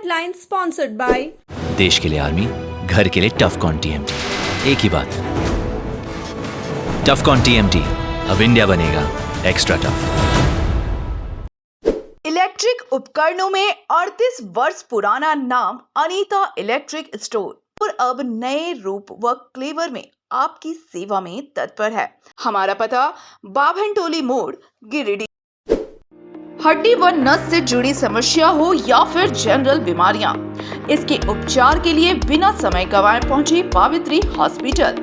Headline sponsored by देश के लिए आर्मी, घर के लिए टफकॉन टीएमटी। एक ही बात, टफकॉन टीएमटी, अब इंडिया बनेगा एक्स्ट्रा टफ। इलेक्ट्रिक उपकरणों में 38 वर्ष पुराना नाम अनीता इलेक्ट्रिक स्टोर और अब नए रूप व क्लेवर में आपकी सेवा में तत्पर है। हमारा पता बाभनटोली मोड़, गिरिडीह। हड्डी व नस से जुड़ी समस्या हो या फिर जनरल बीमारियां, इसके उपचार के लिए बिना समय गंवाए पहुंचे पावित्री हॉस्पिटल।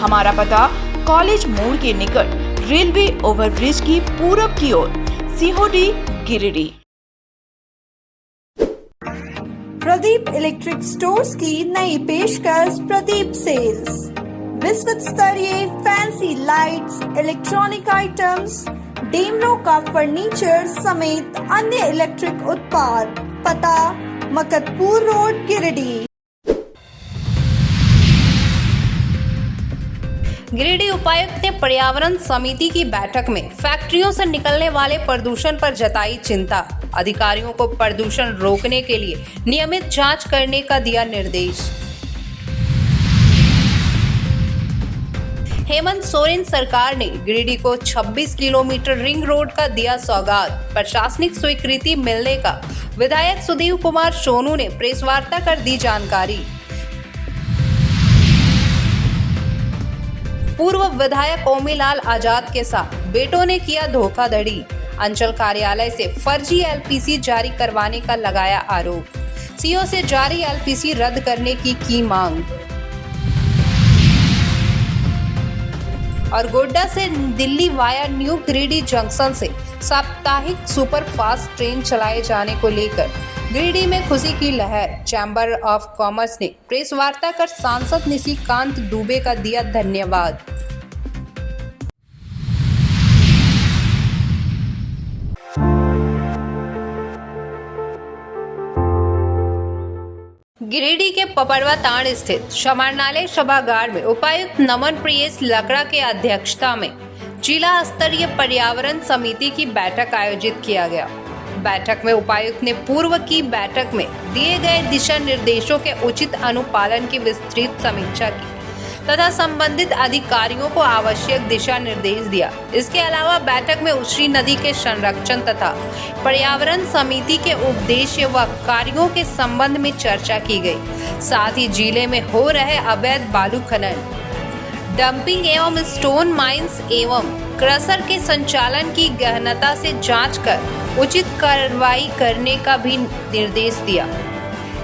हमारा पता कॉलेज मोड़ के निकट रेलवे ओवरब्रिज की पूरब की ओर, सीहोडी, गिरिडीह। प्रदीप इलेक्ट्रिक स्टोर्स की नई पेशकश प्रदीप सेल्स। विश्व स्तरीय fancy lights, electronic items, Damro का फर्नीचर समेत अन्य इलेक्ट्रिक उत्पाद। पता मकतपुर रोड, गिरिडीह। गिरिडीह उपायुक्त ने पर्यावरण समिति की बैठक में फैक्ट्रियों से निकलने वाले प्रदूषण पर जताई चिंता। अधिकारियों को प्रदूषण रोकने के लिए नियमित जांच करने का दिया निर्देश। हेमंत सोरेन सरकार ने गिरिडीह को 26 किलोमीटर रिंग रोड का दिया सौगात। प्रशासनिक स्वीकृति मिलने का विधायक सुदीव कुमार सोनू ने प्रेस वार्ता कर दी जानकारी। पूर्व विधायक ओमीलाल आजाद के साथ बेटों ने किया धोखाधड़ी। अंचल कार्यालय से फर्जी एलपीसी जारी करवाने का लगाया आरोप। सीओ से जारी एलपीसी रद्द करने की मांग। और गोड्डा से Delhi via new Giridih junction से साप्ताहिक सुपरफास्ट ट्रेन चलाए जाने को लेकर गिरिडीह में खुशी की लहर। चैम्बर ऑफ कॉमर्स ने प्रेस वार्ता कर सांसद निशिकांत दुबे का दिया धन्यवाद। गिरिडीह के पपड़वा तांड़ स्थित समाहरणालय सभागार में उपायुक्त नमन प्रियेश लकड़ा के अध्यक्षता में जिला स्तरीय पर्यावरण समिति की बैठक आयोजित किया गया। बैठक में उपायुक्त ने पूर्व की बैठक में दिए गए दिशा निर्देशों के उचित अनुपालन की विस्तृत समीक्षा की तथा संबंधित अधिकारियों को आवश्यक दिशा निर्देश दिया। इसके अलावा बैठक में उश्री नदी के संरक्षण तथा पर्यावरण समिति के उद्देश्य व कार्यों के संबंध में चर्चा की गई। साथ ही जिले में हो रहे अवैध बालू खनन, डंपिंग एवं स्टोन माइंस एवं क्रशर के संचालन की गहनता से जांच कर उचित कार्रवाई करने का भी निर्देश दिया।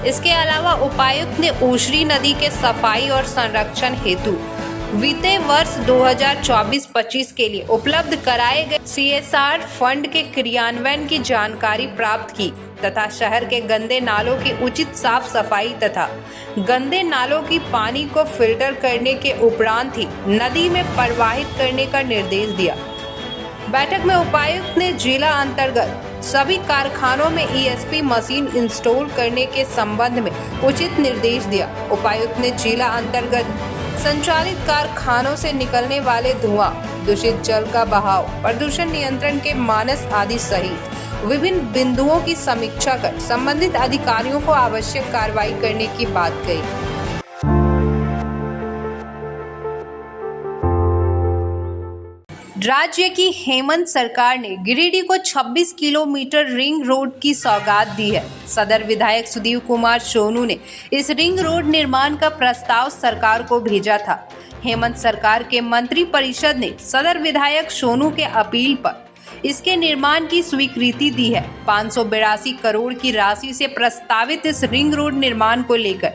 इसके अलावा उपायुक्त ने ऊशरी नदी के सफाई और संरक्षण हेतु वित्तीय वर्ष 2024-25 के लिए उपलब्ध कराए गए CSR फंड के क्रियान्वयन की जानकारी प्राप्त की तथा शहर के गंदे नालों की उचित साफ सफाई तथा गंदे नालों की पानी को फिल्टर करने के उपरांत ही नदी में प्रवाहित करने का निर्देश दिया। बैठक में उपायुक्त ने जिला अंतर्गत सभी कारखानों में ESP मशीन इंस्टॉल करने के संबंध में उचित निर्देश दिया। उपायुक्त ने जिला अंतर्गत संचालित कारखानों से निकलने वाले धुआं, दूषित जल का बहाव, प्रदूषण नियंत्रण के मानक आदि सहित विभिन्न बिंदुओं की समीक्षा कर संबंधित अधिकारियों को आवश्यक कार्रवाई करने की बात कही। राज्य की हेमंत सरकार ने गिरिडीह को 26 किलोमीटर रिंग रोड की सौगात दी है। सदर विधायक सुदीव कुमार सोनू ने इस रिंग रोड निर्माण का प्रस्ताव सरकार को भेजा था। हेमंत सरकार के मंत्री परिषद ने सदर विधायक सोनू के अपील पर इसके निर्माण की स्वीकृति दी है। 582 करोड़ की राशि से प्रस्तावित इस रिंग रोड निर्माण को लेकर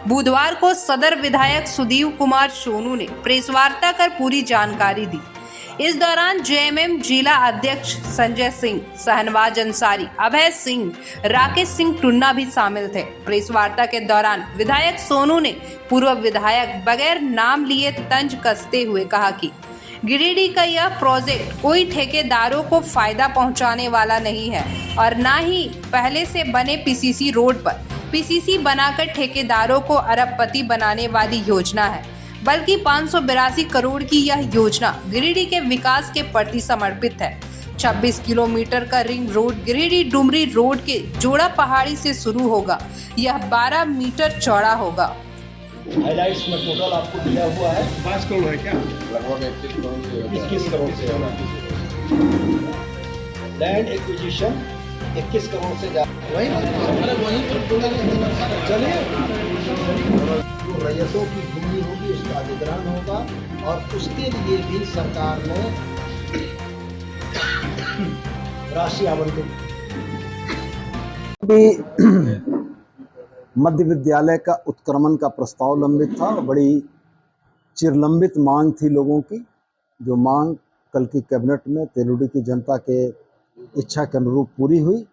बुधवार को सदर विधायक सुदीव कुमार सोनू ने प्रेस वार्ता कर पूरी जानकारी दी। इस दौरान JMM जिला अध्यक्ष संजय सिंह, शहनवाज अंसारी, अभय सिंह, राकेश सिंह टुन्ना भी शामिल थे। प्रेस वार्ता के दौरान विधायक सोनू ने पूर्व विधायक बगैर नाम लिए तंज कसते हुए कहा कि गिरिडीह का यह प्रोजेक्ट कोई ठेकेदारों को फायदा पहुंचाने वाला नहीं है और न ही पहले से बने PCC रोड पर PCC बनाकर ठेकेदारों को अरबपति बनाने वाली योजना है, बल्कि 582 करोड़ की यह योजना गिरिडीह के विकास के प्रति समर्पित है। 26 किलोमीटर का ring road Giridih Dumri road के जोड़ा पहाड़ी से शुरू होगा। यह 12 मीटर चौड़ा होगा। हाइलाइट्स में टोटल आपको दिया हुआ है 5 करोड़ है क्या? लगभग 21 करोड़ से होगा। लैंड एक्विजिशन 21 करोड़ से ज्यादा। चलिए, जो रैयतों की भूमि होगी उसका अधिग्रहण होगा और उसके लिए भी सरकार ने राशि आवंटित। मध्य विद्यालय का उत्क्रमण का प्रस्ताव लंबित था और बड़ी चिरलंबित मांग थी लोगों की, जो मांग कल की कैबिनेट में तेलोडी की जनता के इच्छा के अनुरूप पूरी हुई।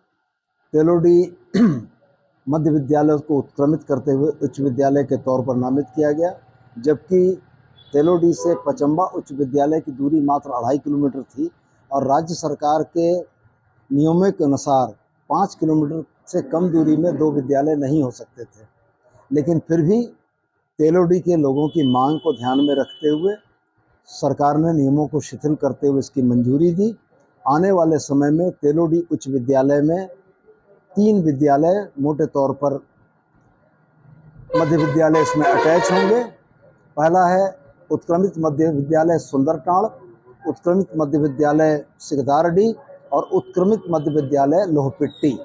तेलोडी मध्य विद्यालय को उत्क्रमित करते हुए उच्च विद्यालय के तौर पर नामित किया गया, जबकि तेलोडी से पचम्बा उच्च विद्यालय की दूरी मात्र 2.5 किलोमीटर थी और राज्य सरकार के नियमों के अनुसार 5 किलोमीटर से कम दूरी में 2 विद्यालय नहीं हो सकते थे। लेकिन फिर भी तेलोडी के लोगों की मांग को ध्यान में रखते हुए सरकार ने नियमों को शिथिल करते हुए इसकी मंजूरी दी। आने वाले समय में तेलोडी उच्च विद्यालय में 3 विद्यालय मोटे तौर पर मध्य विद्यालय इसमें अटैच होंगे। पहला है उत्क्रमित मध्य विद्यालय सुंदरटांड़, उत्क्रमित मध्य विद्यालय सिकदारडी और उत्क्रमित मध्य विद्यालय लोहपिट्टी।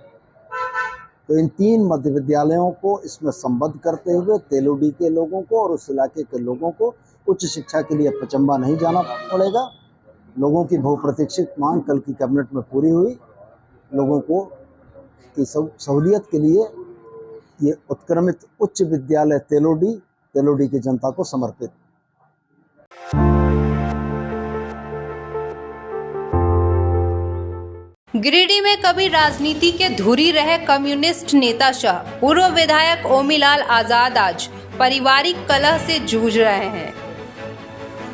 तो इन 3 मध्य विद्यालयों को इसमें संबद्ध करते हुए तेलोडी के लोगों को और उस इलाके के लोगों को उच्च शिक्षा के लिए पचम्बा नहीं जाना पड़ेगा। लोगों की बहुप्रतीक्षित मांग कल की कैबिनेट में पूरी हुई। लोगों को की सहूलियत के लिए ये उत्क्रमित उच्च विद्यालय तेलोडी की जनता को समर्पित। गिरिडीह में कभी राजनीति के धुरी रहे कम्युनिस्ट नेता शाह पूर्व विधायक ओमीलाल आजाद आज पारिवारिक कलह से जूझ रहे हैं।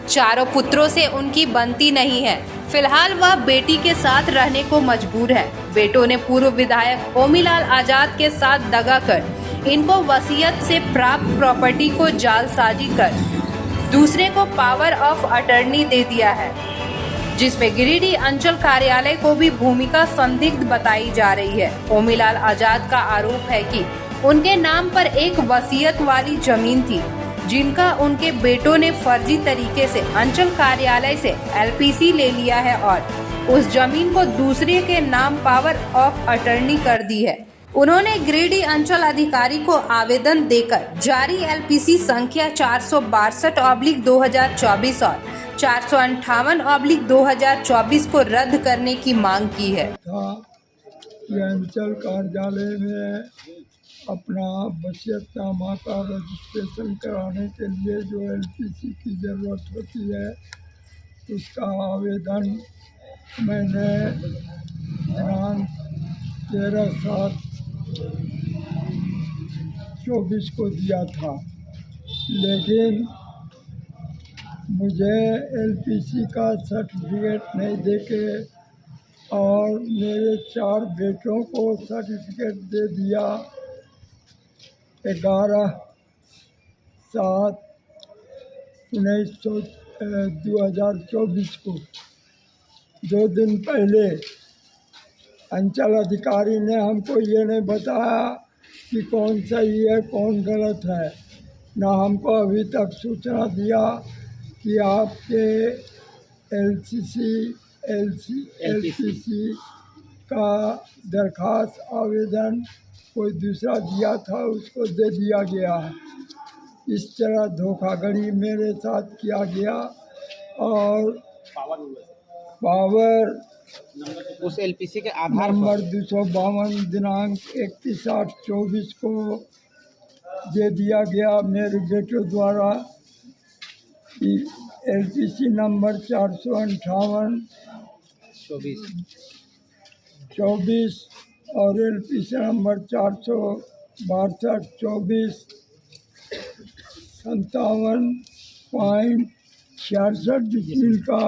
चारों पुत्रों से उनकी बनती नहीं है। फिलहाल वह बेटी के साथ रहने को मजबूर है। बेटों ने पूर्व विधायक ओमीलाल आजाद के साथ दगा कर इनको वसीयत से प्राप्त प्रॉपर्टी को जालसाजी कर दूसरे को पावर ऑफ अटर्नी दे दिया है, जिसमें गिरिडीह अंचल कार्यालय को भी भूमिका संदिग्ध बताई जा रही है। ओमीलाल आजाद का आरोप है कि उनके नाम पर एक वसीयत वाली जमीन थी, जिनका उनके बेटों ने फर्जी तरीके से अंचल कार्यालय से एलपीसी ले लिया है और उस जमीन को दूसरे के नाम पावर ऑफ अटर्नी कर दी है। उन्होंने गिरिडीह अंचल अधिकारी को आवेदन देकर जारी एलपीसी संख्या 462/2024 और 458/2024 को रद्द करने की मांग की है। अंचल कार्यालय में अपना वसीयतनामा का रजिस्ट्रेशन कराने के लिए जो एलपीसी की ज़रूरत होती है, उसका आवेदन मैंने दिनांक 13/7/24 को दिया था, लेकिन मुझे एलपीसी का सर्टिफिकेट नहीं देके और मेरे 4 बेटों को सर्टिफिकेट दे दिया 11/7/2024 को। 2 दिन पहले अंचल अधिकारी ने हमको ये नहीं बताया कि कौन सही है कौन गलत है, ना हमको अभी तक सूचना दिया कि आपके एलपीसी का दरखास्त आवेदन कोई दूसरा दिया था, उसको दे दिया गया है। इस तरह धोखाधड़ी मेरे साथ किया गया और पावर उस एलपीसी के आधार नंबर 252 दिनांक 31/8/24 को दे दिया गया मेरे बेटों द्वारा। एलपीसी नंबर 458/24 और एलपीसी नंबर 462/24 57.66 डिग्री का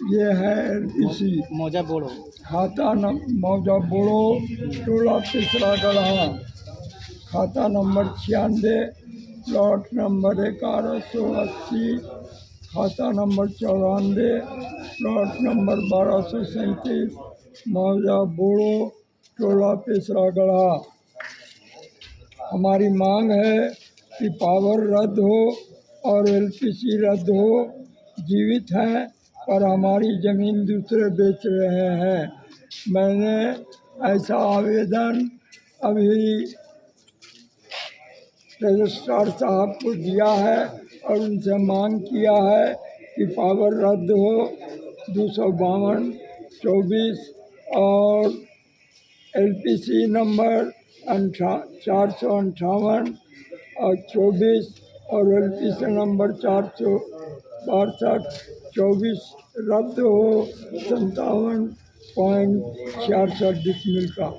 ये है एलपीसी। मौजा बोड़ो खाता मौजा बोड़ो टोला तीसरा गढ़ा, खाता नंबर 96, प्लॉट नंबर 1180, खाता नंबर 94, प्लॉट नंबर 1237, मौजा बोड़ो, टोला पेसरागढ़ा। हमारी मांग है कि पावर रद्द हो और एलपीसी रद्द हो। जीवित हैं पर हमारी ज़मीन दूसरे बेच रहे हैं। मैंने ऐसा आवेदन अभी रजिस्ट्रार साहब को दिया है और उनसे मांग किया है कि पावर रद्द हो 252/24 और एलपीसी नंबर 458 और 24 और एलपीसी नंबर 462/24 रद्द हो 57.66 डिसमिल का।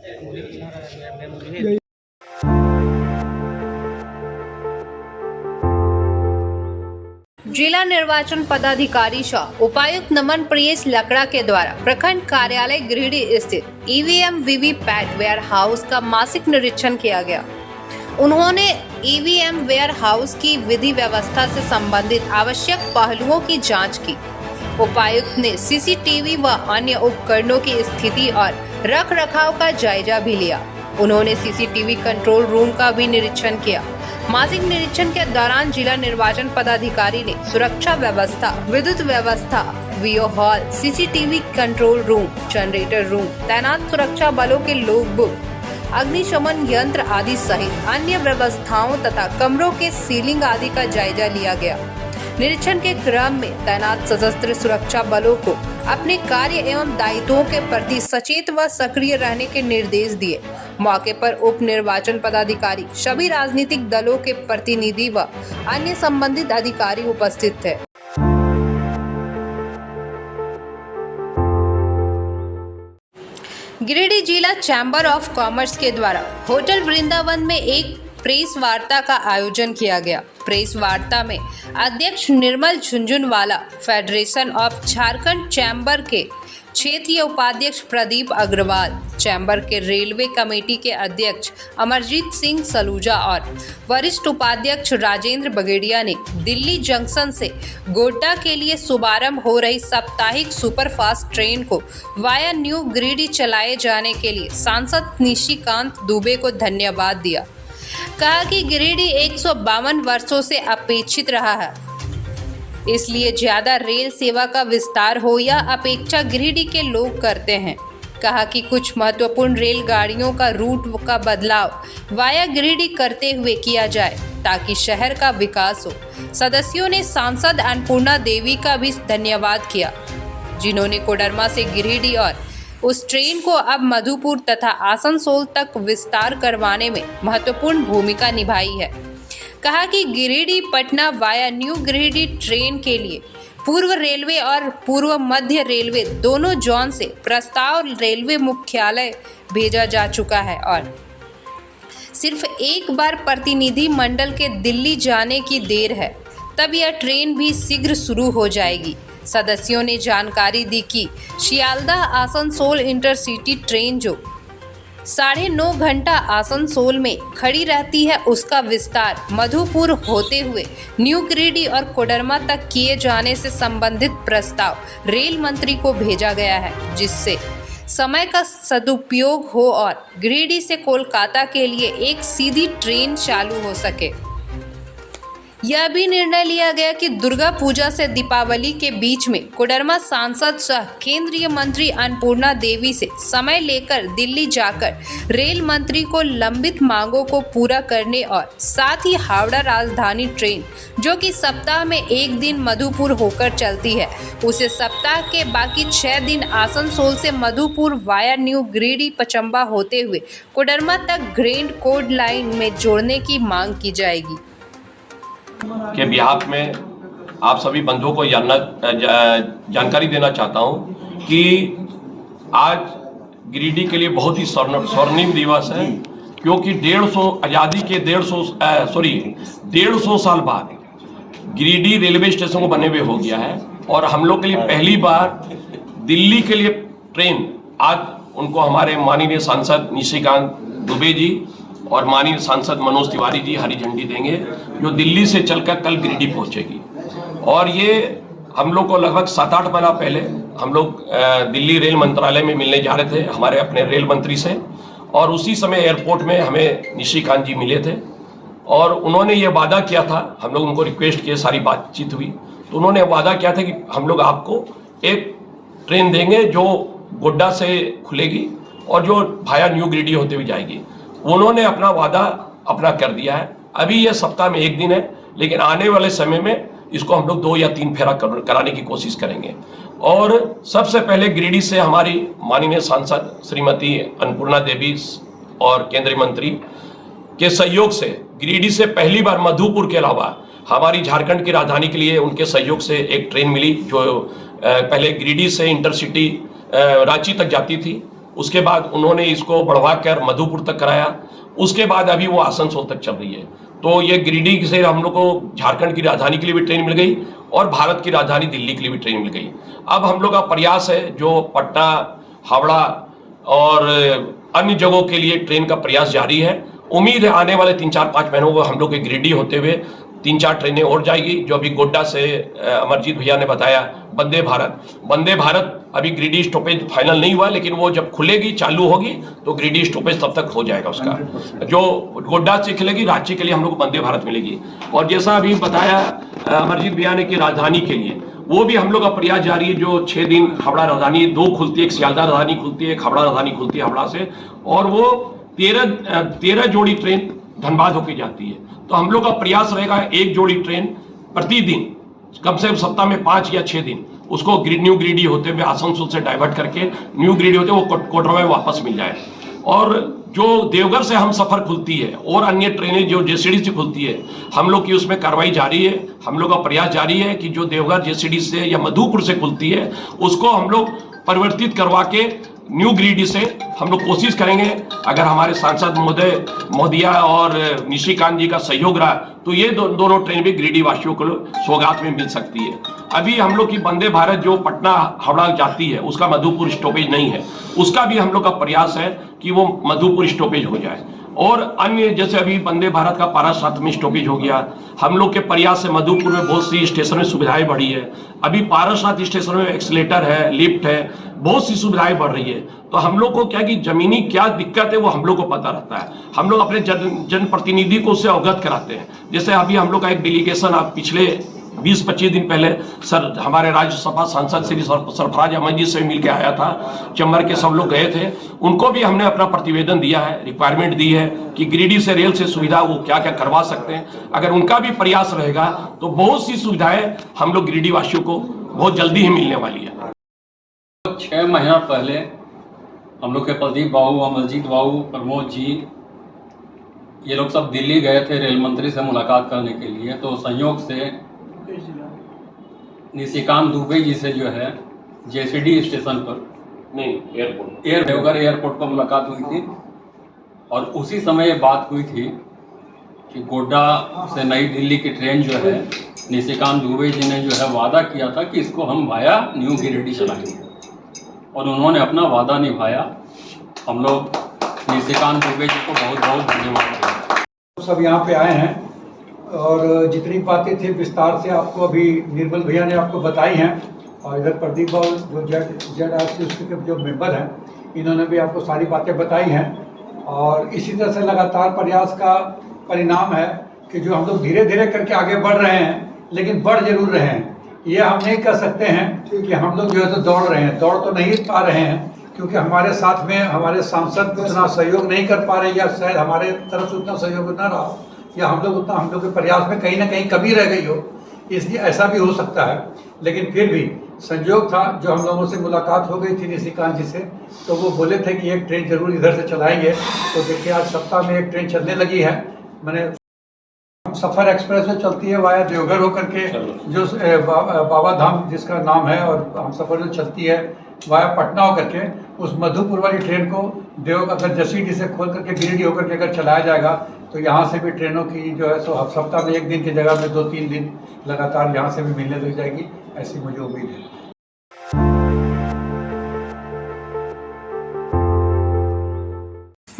जिला निर्वाचन पदाधिकारी शाह उपायुक्त नमन प्रियेश लकड़ा के द्वारा प्रखंड कार्यालय गिरिडीह स्थित ईवीएम वीवीपैट वेयर हाउस का मासिक निरीक्षण किया गया। उन्होंने ईवीएम वेयर हाउस की विधि व्यवस्था से संबंधित आवश्यक पहलुओं की जांच की। उपायुक्त ने सीसीटीवी व अन्य उपकरणों की स्थिति और रख रखाव का जायजा भी लिया। उन्होंने सीसीटीवी कंट्रोल रूम का भी निरीक्षण किया। मासिक निरीक्षण के दौरान जिला निर्वाचन पदाधिकारी ने सुरक्षा व्यवस्था, विद्युत व्यवस्था, वीओ hall, CCTV control room, generator room, तैनात सुरक्षा बलों के लॉगबुक, अग्निशमन यंत्र आदि सहित अन्य व्यवस्थाओं तथा कमरों के सीलिंग आदि का जायजा लिया गया। निरीक्षण के क्रम में तैनात सशस्त्र सुरक्षा बलों को अपने कार्य एवं दायित्वों के प्रति सचेत व सक्रिय रहने के निर्देश दिए। मौके पर उप निर्वाचन पदाधिकारी, सभी राजनीतिक दलों के प्रतिनिधि व अन्य संबंधित अधिकारी उपस्थित थे। गिरिडीह जिला चैम्बर ऑफ कॉमर्स के द्वारा होटल वृंदावन में एक प्रेस वार्ता का आयोजन किया गया। प्रेस वार्ता में अध्यक्ष Nirmal Jhunjhunwala, federation of Jharkhand chamber के क्षेत्रीय उपाध्यक्ष प्रदीप अग्रवाल, चैम्बर के रेलवे कमेटी के अध्यक्ष अमरजीत सिंह सलूजा और वरिष्ठ उपाध्यक्ष राजेंद्र बगेड़िया ने दिल्ली जंक्शन से गोड्डा के लिए शुभारंभ हो रही साप्ताहिक सुपरफास्ट ट्रेन को वाया न्यू गिरिडीह चलाए जाने के लिए सांसद निशिकांत दुबे को धन्यवाद दिया। कहा कि गिरिडीह 152 वर्षों से अपेक्षित रहा है, इसलिए ज्यादा रेल सेवा का विस्तार हो या अपेक्षा गिरिडीह के लोग करते हैं। कहा कि कुछ महत्वपूर्ण रेलगाड़ियों का रूट का बदलाव वाया गिरिडीह करते हुए किया जाए ताकि शहर का विकास हो। सदस्यों ने सांसद अन्नपूर्णा देवी का भी धन्यवाद किया, जिन्होंने कोडरमा से गिरिडीह और उस ट्रेन को अब मधुपुर तथा आसनसोल तक विस्तार करवाने में महत्वपूर्ण भूमिका निभाई है। कहा कि Giridih Patna via new Giridih train के लिए पूर्व रेलवे और पूर्व मध्य रेलवे दोनों जोन से प्रस्ताव रेलवे मुख्यालय भेजा जा चुका है और सिर्फ एक बार प्रतिनिधि मंडल के दिल्ली जाने की देर है, तब यह ट्रेन भी शीघ्र शुरू हो जाएगी। सदस्यों ने जानकारी दी कि शियालदाह आसनसोल इंटरसिटी ट्रेन जो 9.5 घंटा आसनसोल में खड़ी रहती है, उसका विस्तार मधुपुर होते हुए न्यू गिरिडीह और कोडरमा तक किए जाने से संबंधित प्रस्ताव रेल मंत्री को भेजा गया है, जिससे समय का सदुपयोग हो और गिरिडीह से कोलकाता के लिए एक सीधी ट्रेन चालू हो सके। यह भी निर्णय लिया गया कि दुर्गा पूजा से दीपावली के बीच में कोडरमा सांसद सह केंद्रीय मंत्री अन्नपूर्णा देवी से समय लेकर दिल्ली जाकर रेल मंत्री को लंबित मांगों को पूरा करने और साथ ही हावड़ा राजधानी ट्रेन जो कि सप्ताह में एक दिन मधुपुर होकर चलती है, उसे सप्ताह के बाकी 6 दिन आसनसोल से मधुपुर वाया न्यू गिरिडीह पचम्बा होते हुए कोडरमा तक ग्रैंड कोड लाइन में जोड़ने की मांग की जाएगी। के बिहाफ में आप सभी बंधुओं को जानकारी देना चाहता हूं कि आज गिरिडीह के लिए बहुत ही स्वर्णिम दिवस है, क्योंकि 150 आज़ादी के 150 साल बाद गिरिडीह रेलवे स्टेशन को बने हुए हो गया है और हम लोग के लिए पहली बार दिल्ली के लिए ट्रेन आज उनको हमारे माननीय सांसद निशिकांत दुबे जी और माननीय सांसद मनोज तिवारी जी हरी झंडी देंगे, जो दिल्ली से चलकर कल गिरिडीह पहुंचेगी। और ये हम लोग को लगभग 7-8 महीना पहले हम लोग दिल्ली रेल मंत्रालय में मिलने जा रहे थे हमारे अपने रेल मंत्री से, और उसी समय एयरपोर्ट में हमें निशिकांत जी मिले थे और उन्होंने ये वादा किया था, हम लोग उनको रिक्वेस्ट किए, सारी बातचीत हुई तो उन्होंने वादा किया था कि हम लोग आपको एक ट्रेन देंगे जो गोड्डा से खुलेगी और जो भाया न्यू गिरिडीह होते हुए जाएगी। उन्होंने अपना वादा अपना कर दिया है। अभी ये सप्ताह में 1 दिन है, लेकिन आने वाले समय में इसको हम लोग 2 या 3 फेरा कराने की कोशिश करेंगे। और सबसे पहले गिरिडीह से हमारी माननीय सांसद श्रीमती अन्नपूर्णा देवी और केंद्रीय मंत्री के सहयोग से गिरिडीह से पहली बार मधुपुर के अलावा हमारी झारखंड की राजधानी के लिए उनके सहयोग से एक ट्रेन मिली जो पहले गिरिडीह से इंटरसिटी रांची तक जाती थी। उसके बाद उन्होंने इसको बढ़वा कर मधुपुर तक कराया। उसके बाद अभी वो आसनसोल तक चल रही है। तो ये गिरिडीह से हम लोग को झारखंड की राजधानी के लिए भी ट्रेन मिल गई और भारत की राजधानी दिल्ली के लिए भी ट्रेन मिल गई। अब हम लोग का प्रयास है जो पटना, हावड़ा और अन्य जगहों के लिए ट्रेन का प्रयास जारी है। उम्मीद है आने वाले 3-4-5 महीनों को हम लोग के गिरिडीह होते हुए 3-4 ट्रेनें और जाएगी। जो अभी गोड्डा से अमरजीत भैया ने बताया वंदे भारत अभी गिरिडीह स्टॉपेज फाइनल नहीं हुआ, लेकिन वो जब खुलेगी चालू होगी तो गिरिडीह स्टॉपेज तब तक हो जाएगा उसका। जो गोड्डा से खुलेगी रांची के लिए हम लोग को वंदे भारत मिलेगी। और जैसा अभी बताया अमरजीत भैया ने कि राजधानी के लिए वो भी हम लोग का प्रयास जारी है। जो 6 दिन हावड़ा राजधानी 2 खुलती है, एक सियालदह राजधानी खुलती है, एक हावड़ा राजधानी खुलती है हावड़ा से, और वो 13 जोड़ी ट्रेन धनबाद होकर जाती है। तो हम लोग का प्रयास रहेगा 1 जोड़ी ट्रेन प्रतिदिन कम से कम सप्ताह में 5 या 6 दिन उसको न्यू गिरिडीह होते हुए आसनसोल से डाइवर्ट करके न्यू गिरिडीह होते वो कोटरा में वापस मिल जाए। और जो देवघर से हम सफर खुलती है और अन्य ट्रेनें जो जेसीडी से खुलती है, हम लोग की उसमें कार्रवाई जारी है। हम लोग का प्रयास जारी है कि जो देवघर जेसीडी से या मधुपुर से खुलती है उसको हम लोग परिवर्तित करवा के न्यू गिरिडीह से हम लोग कोशिश करेंगे। अगर हमारे सांसद महोदया और निशिकांत जी का सहयोग रहा तो ये दोनों ट्रेन भी गिरिडीह वासियों को सौगात में मिल सकती है। अभी हम लोग की वंदे भारत जो पटना हावड़ा जाती है उसका मधुपुर स्टॉपेज नहीं है, उसका भी हम लोग का प्रयास है कि वो मधुपुर स्टॉपेज हो जाए। और अन्य जैसे अभी वंदे भारत का पारासात में स्टॉपेज हो गया, हम लोग के प्रयास से मधुपुर में बहुत सी स्टेशन में सुविधाएं बढ़ी है। अभी पारासात स्टेशन में एक्सीलेटर है, लिफ्ट है, बहुत सी सुविधाएं बढ़ रही है। तो हम लोग को क्या कि जमीनी क्या दिक्कत है वो हम लोग को पता रहता है। हम लोग अपने जनप्रतिनिधि को उससे अवगत कराते हैं। जैसे अभी हम लोग का एक डेलीगेशन आप पिछले 20-25 दिन पहले सर हमारे राज्यसभा सांसद श्री सरफराज अहमद जी से मिलकर आया था, चंबर के सब लोग गए थे, उनको भी हमने अपना प्रतिवेदन दिया है, रिक्वायरमेंट दी है कि गिरिडीह से रेल से सुविधा वो क्या क्या करवा सकते हैं। अगर उनका भी प्रयास रहेगा तो बहुत सी सुविधाएं हम लोग गिरिडीह वासियों को बहुत जल्दी ही मिलने वाली है। 6 महीना पहले हम लोग के प्रदीप बाबू, अमरजीत बाबू, प्रमोद जी ये लोग सब दिल्ली गए थे रेल मंत्री से मुलाकात करने के लिए। तो संयोग से निशिकांत दुबे जी से जो है जेसीडी स्टेशन पर नहीं देवघर एयरपोर्ट पर मुलाकात हुई थी और उसी समय ये बात हुई थी कि गोड्डा से नई दिल्ली की ट्रेन जो है निशिकांत दुबे जी ने जो है वादा किया था कि इसको हम वाया न्यू गिरिडीह चलाएंगे और उन्होंने अपना वादा निभाया। हम लोग निशिकांत दुबे जी को बहुत बहुत धन्यवाद देते हैं। सब यहाँ पे आए हैं और जितनी बातें थी विस्तार से आपको अभी निर्मल भैया ने आपको बताई हैं, और इधर प्रदीप बाबू जो जेड उसके जो मेंबर हैं इन्होंने भी आपको सारी बातें बताई हैं। और इसी तरह से लगातार प्रयास का परिणाम है कि जो हम लोग धीरे धीरे करके आगे बढ़ रहे हैं, लेकिन बढ़ जरूर रहे हैं। ये हम नहीं कह सकते हैं कि हम लोग जो है तो दौड़ रहे हैं, दौड़ तो नहीं पा रहे हैं क्योंकि हमारे साथ में हमारे सांसद उतना सहयोग नहीं कर पा रहे, या शायद हमारे तरफ से उतना सहयोग न रहा हो, या हम लोग के प्रयास में कहीं ना कहीं कमी रह गई हो, इसलिए ऐसा भी हो सकता है। लेकिन फिर भी संयोग था, जो हम लोगों से मुलाकात हो गई थी निशिकांत जी से, तो वो बोले थे कि एक ट्रेन जरूर इधर से चलाएंगे। तो देखिए आज सप्ताह में एक ट्रेन चलने लगी है। मैंने सफ़र एक्सप्रेस जो चलती है वाया देवघर होकर के, जो बाबा धाम जिसका नाम है, और हम सफ़र जो चलती है वाया पटना होकर के, उस मधुपुर वाली ट्रेन को अगर जेसीडी से खोल करके गिरिडीह होकर के अगर चलाया जाएगा तो यहाँ से भी ट्रेनों की जो है सो सप्ताह में 1 दिन की जगह में 2-3 दिन लगातार यहाँ से भी मिलने लग जाएगी, ऐसी मुझे उम्मीद है।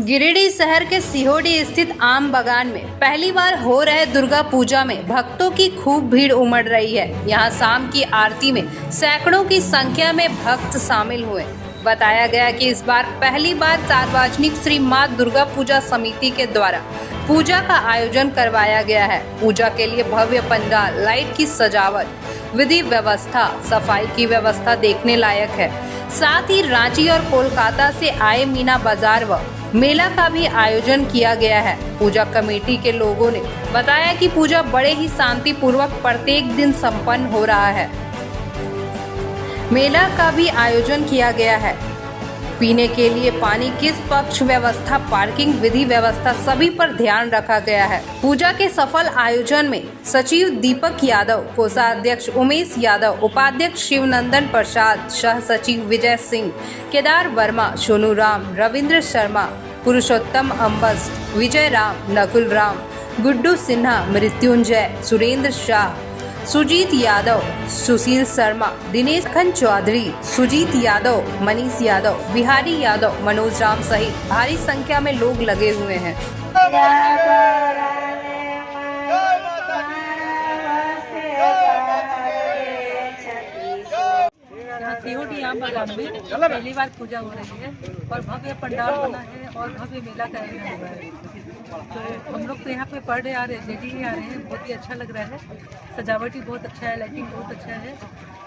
गिरिडीह शहर के सिहोडी स्थित आम बागान में पहली बार हो रहे दुर्गा पूजा में भक्तों की खूब भीड़ उमड़ रही है। यहां शाम की आरती में सैकड़ों की संख्या में भक्त शामिल हुए। बताया गया कि इस बार पहली बार सार्वजनिक श्री मां दुर्गा पूजा समिति के द्वारा पूजा का आयोजन करवाया गया है। पूजा के लिए भव्य पंडाल, लाइट की सजावट, विधि व्यवस्था, सफाई की व्यवस्था देखने लायक है। साथ ही रांची और कोलकाता से आए मीना बाजार व मेला का भी आयोजन किया गया है। पूजा कमेटी के लोगों ने बताया कि पूजा बड़े ही शांतिपूर्वक प्रत्येक दिन संपन्न हो रहा है। मेला का भी आयोजन किया गया है। पीने के लिए पानी, किस पक्ष व्यवस्था, पार्किंग विधि व्यवस्था सभी पर ध्यान रखा गया है। पूजा के सफल आयोजन में सचिव दीपक यादव, कोषाध्यक्ष उमेश यादव, उपाध्यक्ष शिवनंदन प्रसाद, सह सचिव विजय सिंह, केदार वर्मा, सोनू राम, रविंद्र शर्मा, पुरुषोत्तम अम्बस्ट, विजय राम, नकुल राम, गुड्डू सिन्हा, मृत्युंजय, सुरेंद्र शाह, सुजीत यादव, सुशील शर्मा, दिनेश खन चौधरी, सुजीत यादव, मनीष यादव, बिहारी यादव, मनोज राम सहित भारी संख्या में लोग लगे हुए हैं। सिहोडी आम बागान में पहली बार पूजा हो रही है और भव्य पंडाल बना है और भव्य मेला का आयोजन हुआ है। तो हम लोग तो यहाँ पे पर डे आ रहे हैं, डेली ही आ रहे हैं। बहुत ही अच्छा लग रहा है, सजावट भी बहुत अच्छा है, लाइटिंग बहुत अच्छा है।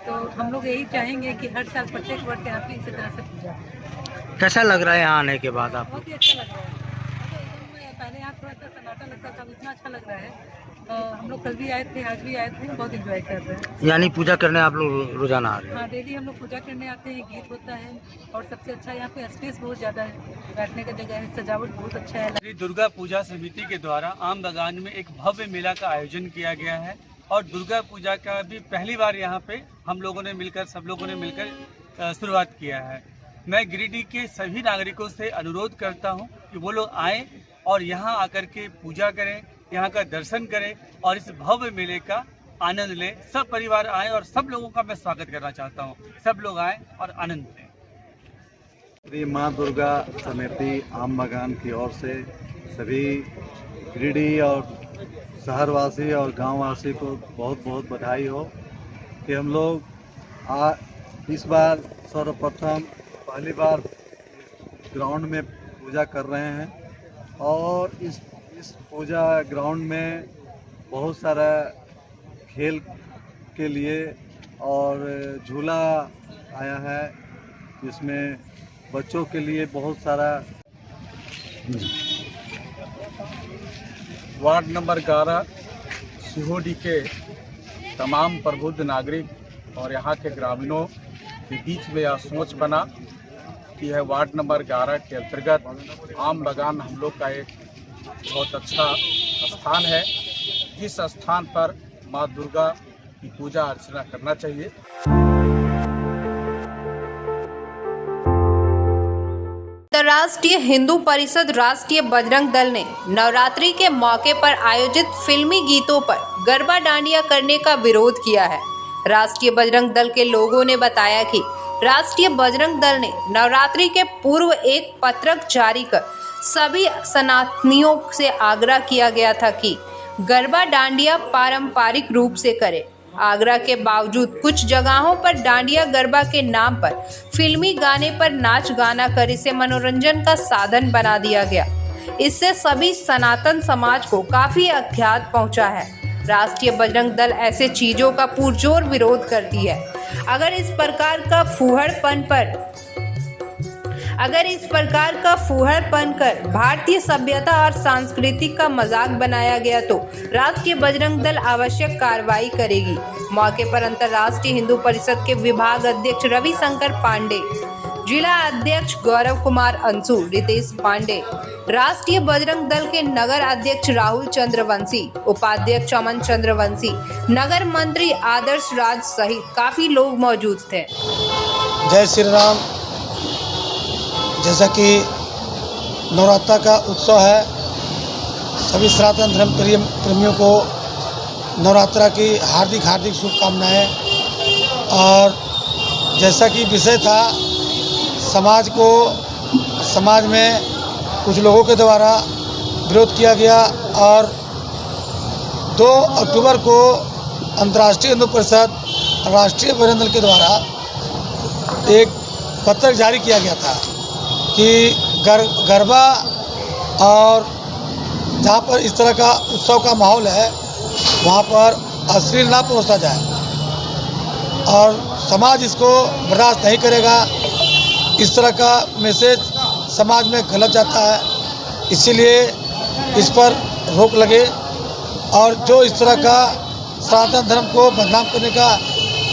तो हम लोग यही चाहेंगे कि हर साल प्रत्येक वर्ष यहाँ पे इसी तरह से पूजा। कैसा लग रहा है यहाँ आने के बाद आपको? बहुत ही अच्छा लग रहा है। पहले यहाँ थोड़ा सा सन्नाटा लगता था, इतना अच्छा लग रहा है। हम लोग कल भी आए थे, आज भी आए थे, बहुत एंजॉय कर रहे हैं। यानी पूजा करने आप लोग रोजाना आ रहे हैं? हाँ, डेली हम लोग पूजा करने आते हैं, गीत होता है और सबसे अच्छा यहाँ पे स्पेस बहुत ज़्यादा है, बैठने का जगह है, सजावट बहुत अच्छा है। श्री दुर्गा पूजा समिति के द्वारा आम बागान में एक भव्य मेला का आयोजन किया गया है और दुर्गा पूजा का भी पहली बार यहाँ पे हम लोगों ने मिलकर, सब लोगों ने मिलकर शुरुआत किया है। मैं गिरिडीह के सभी नागरिकों से अनुरोध करता हूँ कि वो लोग आएँ और यहाँ आकर के पूजा करें, यहाँ का दर्शन करें और इस भव्य मेले का आनंद लें। सब परिवार आएँ और सब लोगों का मैं स्वागत करना चाहता हूँ। सब लोग आएँ और आनंद लें। श्री माँ दुर्गा समिति आम बागान की ओर से सभी गिरिडीह और शहरवासी और गांववासी को बहुत बहुत बधाई हो कि हम लोग इस बार सर्वप्रथम पहली बार ग्राउंड में पूजा कर रहे हैं और इस पूजा ग्राउंड में बहुत सारा खेल के लिए और झूला आया है, जिसमें बच्चों के लिए बहुत सारा। वार्ड नंबर 11 सिहोडी के तमाम प्रबुद्ध नागरिक और यहाँ के ग्रामीणों के बीच में यह सोच बना कि यह वार्ड नंबर 11 के अंतर्गत आम बागान हम लोग का एक बहुत अच्छा स्थान है, जिस स्थान पर माँ दुर्गा की पूजा अर्चना करना चाहिए। अंतर्राष्ट्रीय हिंदू परिषद राष्ट्रीय बजरंग दल ने नवरात्रि के मौके पर आयोजित फिल्मी गीतों पर गरबा डांडिया करने का विरोध किया है। राष्ट्रीय बजरंग दल के लोगों ने बताया कि राष्ट्रीय बजरंग दल ने नवरात्रि के पूर्व एक पत्रक जारी कर सभी सनातनियों से आग्रह किया गया था कि गरबा डांडिया पारंपरिक रूप से करें। आग्रह के बावजूद कुछ जगहों पर डांडिया गरबा के नाम पर फिल्मी गाने पर नाच गाना कर इसे मनोरंजन का साधन बना दिया गया। इससे सभी सनातन समाज को काफी आघात पहुंचा है। राष्ट्रीय बजरंग दल ऐसे चीजों का पुरजोर विरोध करती है। अगर इस प्रकार का फूहड़पन कर भारतीय सभ्यता और संस्कृति का मजाक बनाया गया तो राष्ट्रीय बजरंग दल आवश्यक कार्रवाई करेगी। मौके पर अंतर्राष्ट्रीय हिंदू परिषद के विभाग अध्यक्ष रविशंकर पांडे, जिला अध्यक्ष गौरव कुमार अंशु, रितेश पांडे, राष्ट्रीय बजरंग दल के नगर अध्यक्ष राहुल चंद्रवंशी, उपाध्यक्ष अमन चंद्रवंशी, नगर मंत्री आदर्श राज सहित काफी लोग मौजूद थे। जय श्री राम। जैसा कि नवरात्र का उत्सव है, सभी सनातन धर्म प्रेमियों को नवरात्र की हार्दिक शुभकामनाएं। और जैसा कि विषय था समाज में कुछ लोगों के द्वारा विरोध किया गया और 2 अक्टूबर को अंतर्राष्ट्रीय हिंदू परिषद राष्ट्रीय बजरंग दल के द्वारा एक पत्र जारी किया गया था कि गरबा और जहाँ पर इस तरह का उत्सव का माहौल है वहाँ पर अश्लील ना परोसा जाए और समाज इसको बर्दाश्त नहीं करेगा। इस तरह का मैसेज समाज में गलत जाता है, इसीलिए इस पर रोक लगे और जो इस तरह का सनातन धर्म को बदनाम करने का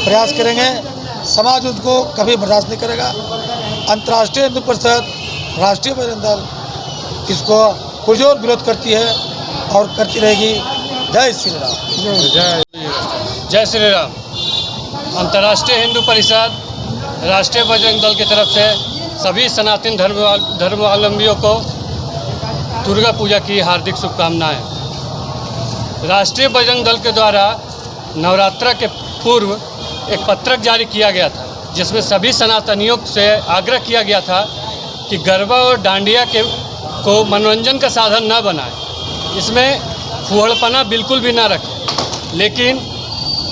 प्रयास करेंगे समाज उनको कभी बर्दाश्त नहीं करेगा। अंतर्राष्ट्रीय हिंदू परिषद राष्ट्रीय बजरंग दल इसको पुरजोर विरोध करती है और करती रहेगी। जय श्री राम। जय श्री राम। अंतर्राष्ट्रीय हिंदू परिषद राष्ट्रीय बजरंग दल की तरफ से सभी सनातन धर्मावलंबियों को दुर्गा पूजा की हार्दिक शुभकामनाएं। राष्ट्रीय बजरंग दल के द्वारा नवरात्र के पूर्व एक पत्रक जारी किया गया था जिसमें सभी सनातनियों से आग्रह किया गया था कि गरबा और डांडिया को मनोरंजन का साधन न बनाएं, इसमें फुहड़पना बिल्कुल भी ना रखें। लेकिन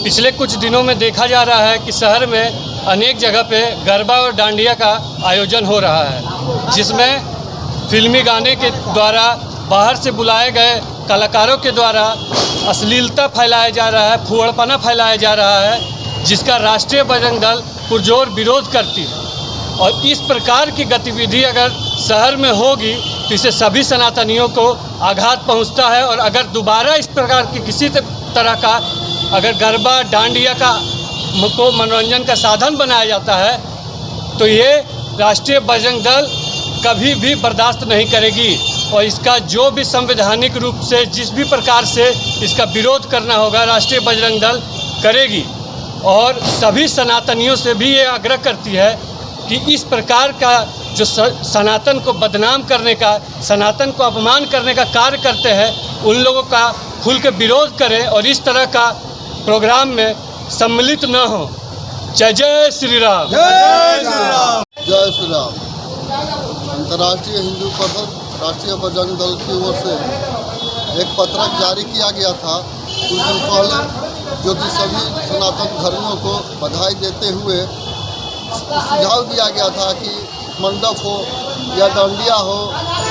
पिछले कुछ दिनों में देखा जा रहा है कि शहर में अनेक जगह पे गरबा और डांडिया का आयोजन हो रहा है, जिसमें फिल्मी गाने के द्वारा बाहर से बुलाए गए कलाकारों के द्वारा अश्लीलता फैलाया जा रहा है, फुहड़पना फैलाया जा रहा है, जिसका राष्ट्रीय बजरंग दल पुरजोर विरोध करती है। और इस प्रकार की गतिविधि अगर शहर में होगी तो इससे सभी सनातनियों को आघात पहुंचता है और अगर दोबारा इस प्रकार की किसी तरह का अगर गरबा डांडिया को मनोरंजन का साधन बनाया जाता है तो ये राष्ट्रीय बजरंग दल कभी भी बर्दाश्त नहीं करेगी और इसका जो भी संवैधानिक रूप से जिस भी प्रकार से इसका विरोध करना होगा राष्ट्रीय बजरंग दल करेगी। और सभी सनातनियों से भी ये आग्रह करती है कि इस प्रकार का जो सनातन को बदनाम करने का, सनातन को अपमान करने का कार्य करते हैं उन लोगों का खुल के विरोध करें और इस तरह का प्रोग्राम में सम्मिलित न हो। जय जय श्री राम। जय श्री राम। जय श्री राम। अंतर्राष्ट्रीय हिंदू परिषद राष्ट्रीय बजरंग दल की ओर से एक पत्रक जारी किया गया था कुछ दिन पहले, जो कि सभी सनातन धर्मियों को बधाई देते हुए सुझाव दिया गया था कि मंडप हो या डांडिया हो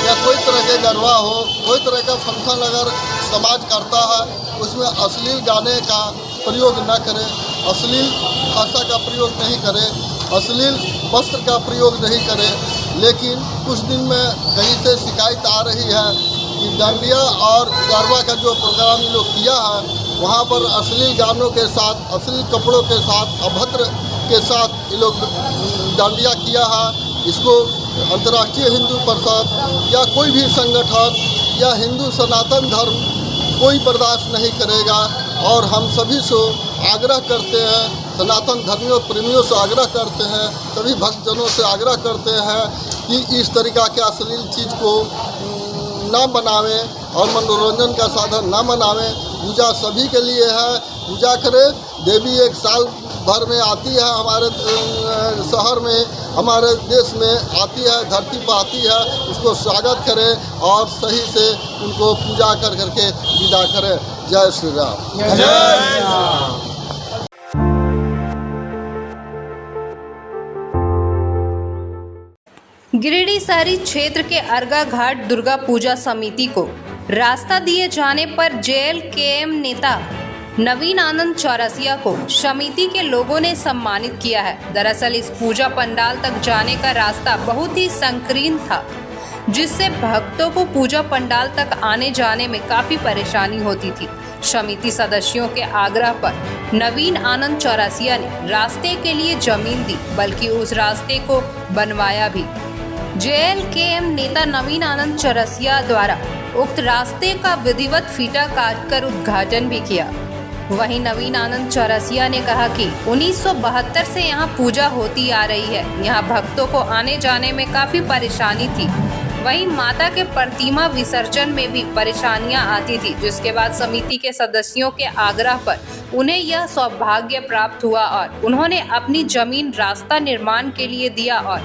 या कोई तरह के गरबा हो, कोई तरह का फंक्शन अगर समाज करता है उसमें अश्लील गाने का प्रयोग न करें, अश्लील भाषा का प्रयोग नहीं करें, अश्लील वस्त्र का प्रयोग नहीं करें। लेकिन कुछ दिन में कहीं से शिकायत आ रही है कि डांडिया और गरबा का जो प्रोग्राम ये लोग किया है वहाँ पर अश्लील गानों के साथ, अश्लील कपड़ों के साथ, अभद्र के साथ ये लोग डांडिया किया है। इसको अंतर्राष्ट्रीय हिंदू परिषद या कोई भी संगठन या हिंदू सनातन धर्म कोई बर्दाश्त नहीं करेगा और हम सभी से आग्रह करते हैं, सनातन धर्मियों प्रेमियों से आग्रह करते हैं, सभी भक्तजनों से आग्रह करते हैं कि इस तरीक़ा के अश्लील चीज़ को ना बनावें और मनोरंजन का साधन ना बनावें। पूजा सभी के लिए है, पूजा करें। देवी एक साल भर में आती है, हमारे शहर में, हमारे देश में आती है, धरती पर आती है, उसको स्वागत करें और सही से उनको पूजा कर करके विदा करें। जय श्री राम। जय श्री राम। गिरिडीह शहरी क्षेत्र के अर्गा घाट दुर्गा पूजा समिति को रास्ता दिए जाने पर JLKM नेता नवीन आनंद चौरसिया को समिति के लोगों ने सम्मानित किया है। दरअसल इस पूजा पंडाल तक जाने का रास्ता बहुत ही संकीर्ण था, जिससे भक्तों को पूजा पंडाल तक आने जाने में काफी परेशानी होती थी। समिति सदस्यों के आग्रह पर नवीन आनंद चौरसिया ने रास्ते के लिए जमीन दी, बल्कि उस रास्ते को बनवाया भी। JLKM नेता नवीन आनंद चौरसिया द्वारा उक्त रास्ते का विधिवत फीता काटकर उद्घाटन भी किया। वहीं नवीन आनंद चौरसिया ने कहा कि 1972 से यहाँ पूजा होती आ रही है, यहाँ भक्तों को आने जाने में काफी परेशानी थी। वहीं माता के प्रतिमा विसर्जन में भी परेशानियां आती थी, जिसके बाद समिति के सदस्यों के आग्रह पर उन्हें यह सौभाग्य प्राप्त हुआ और उन्होंने अपनी जमीन रास्ता निर्माण के लिए दिया और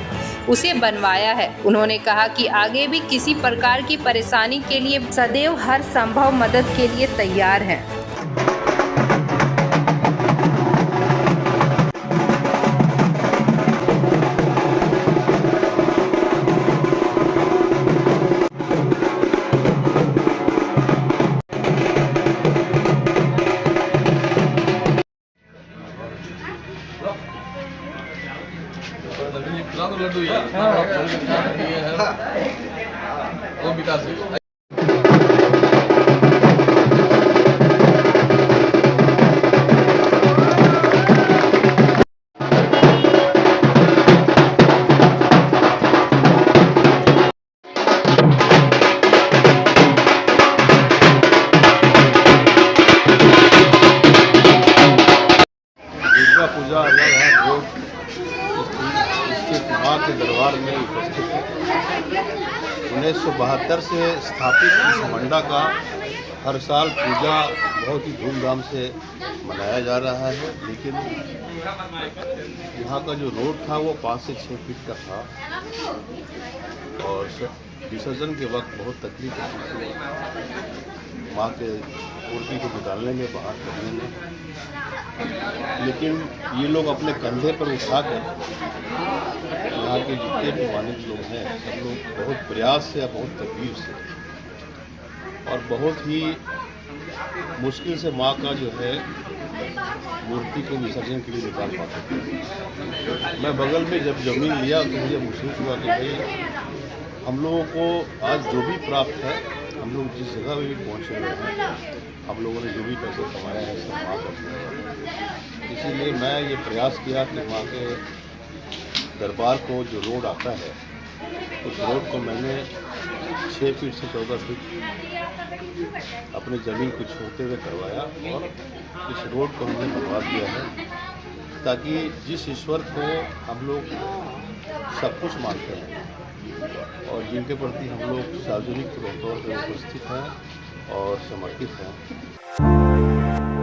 उसे बनवाया है। उन्होंने कहा कि आगे भी किसी प्रकार की परेशानी के लिए सदैव हर संभव मदद के लिए तैयार हैं। दुर्गा पूजा इसके माँ के दरबार में उपस्थित है। 1972 से स्थापित इस मंडा का हर साल पूजा बहुत ही धूमधाम से मनाया जा रहा है, लेकिन यहाँ का जो रोड था वो 5 से 6 फीट का था और विसर्जन के वक्त बहुत तकलीफ होती थी माँ के मूर्ति को निकालने में, बाहर करने में। लेकिन ये लोग अपने कंधे पर उठाकर यहाँ के जितने भी मानित लोग हैं सब लोग बहुत प्रयास से, बहुत तकलीफ से और बहुत ही मुश्किल से माँ का जो है मूर्ति को विसर्जन के लिए निकाल पाते थे। मैं बगल में जब ज़मीन लिया तो मुझे महसूस हुआ कि भाई हम लोगों को आज जो भी प्राप्त है, हम लोग जिस जगह पे भी पहुँचे हुए हैं, हम लोगों ने जो भी पैसे कमाया है सब माँ करते हैं। इसीलिए मैं ये प्रयास किया कि माँ के दरबार को जो रोड आता है उस रोड को मैंने 6 फीट से 14 फीट अपनी ज़मीन को छोड़ते हुए करवाया और इस रोड को हमने बनवा दिया है ताकि जिस ईश्वर को हम लोग सब कुछ मानते हैं और जिनके प्रति हम लोग सार्वजनिक तौर पर उपस्थित हैं और समर्पित हैं।